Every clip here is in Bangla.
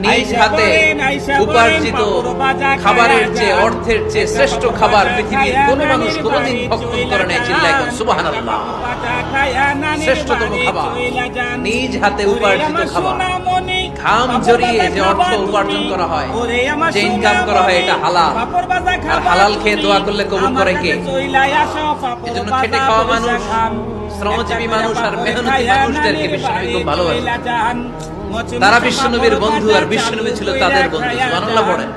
নিজ হাতে উপার্জিত খাবারের চেয়ে অর্থের চেয়ে শ্রেষ্ঠ খাবার পৃথিবীর কোন মানুষ কোনদিন ভক্ষণ করে নাই। চিল্লায় সুবহানাল্লাহ। শ্রেষ্ঠতম খাবার নিজ হাতে উপার্জিত খাবার, ঘাম ঝরিয়ে যে অর্থ উপার্জন করা হয়, যে ইনকাম করা হয়, এটা হালাল। আর হালাল খেয়ে দোয়া করলে কবুল করে কে? এজন্য খেটে খাওয়া মানুষ, শ্রমজীবী মানুষ আর মেহনতি মানুষদেরকে বিশ্বনবী খুব ভালোবাসেন। তারা বিশ্বনবীর বন্ধু আর বিশ্বনবী ছিল তাদের বন্ধু। সুবহানাল্লাহ পড়েন।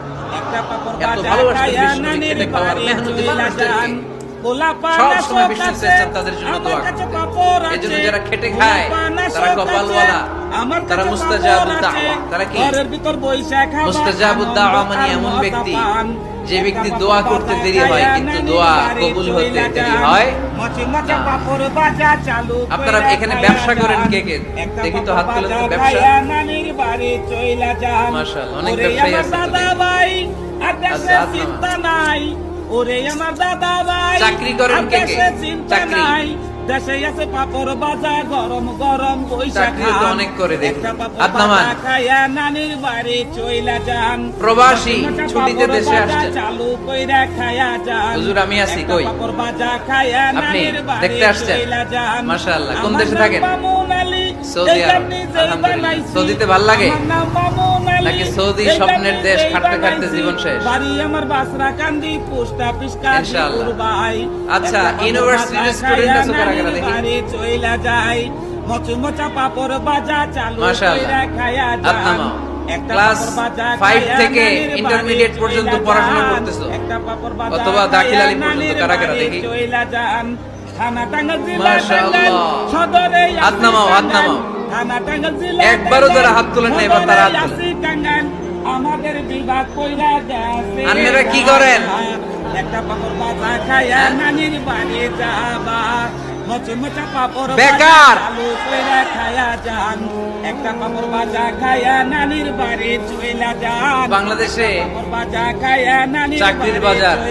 এত ভালোবাসতেন বিশ্বনবী খেটে খাওয়ার মেহনতি মানুষদেরকে। সব সময় বিষ্ণু চেয়েছেন তাদের জন্য দোয়া করতে। এজন্য যারা খেটে খায় তারা কপালওয়ালা, তারা মুস্তাজাবুদ দাওয়া। তারা কি? মুস্তাজাবুদ দাওয়া মানে এমন ব্যক্তি যে ব্যক্তি দোয়া করতে দেরি হয় কিন্তু দোয়া কবুল হতে দেরি হয়। আপনারা এখানে ব্যবসা করেন কে কে? দেখি তো হাত তুলে। ব্যবসা, মাশাআল্লাহ, অনেক ব্যবসায়ী আছে। ওরে আমার দাদা ভাই, চাকরি করেন কে কে? চাকরি দেশে আছে পাপড় বাজা, গরম গরম চাকরি তো অনেক করে দেখি। হাত নামান। খায়া নানির বাড়ি চইলা যান। প্রবাসী ছুটিতে দেশে আসছে, চালু কইরা খায়া যান। হুজুর আমি আছি কই? পাপড় বাজা খায়া আপনি নানির বাড়ি দেখতে আসছেন? চইলা যান। মাশাআল্লাহ। কোন দেশে থাকেন? সৌদি সৌদি আরব। আলহামদুলিল্লাহ। সৌদিতে ভাল লাগে নাকি সৌদি স্বপ্নের দেশ? খাটতে খাটতে জীবন শেষ। বাড়ি আমার বাসরা কান্দি, পোস্ট অফিস কান্দি। ইনশাআল্লাহ। ভাই আচ্ছা, ইউনিভার্সিটির স্টুডেন্ট আছে কারা কারা দেখি? বাড়ি চইলা যায়, মচমচা পাপড় বাজা চালু কইরা খায়া মাশাআল্লাহ। যান। আত্মামা ক্লাস 5 থেকে ইন্টারমিডিয়েট পর্যন্ত পড়াশোনা করতেছো অথবা দাখিল আলিম পর্যন্ত কারা কারা দেখি? মাশাআল্লাহ। হাত নামাও, হাত নামাও। একবারও যারা হাত তোলেন না এবার তারা হাত তোলেন। আমাদের বিভাগ কইরা দেছে। আপনারা কি করেন? একটা পাপড় বাজা খায়া নানির বাড়ি যাবা, মচমচা পাপড় বেকার। চালু কইরা খায়া যান। একটা পাপড় বাজা খায়া নানির বাড়ি চইলা যান। বাংলাদেশে পাপড় বাজা খায়া নানির চাকরির বাড়ি বাজার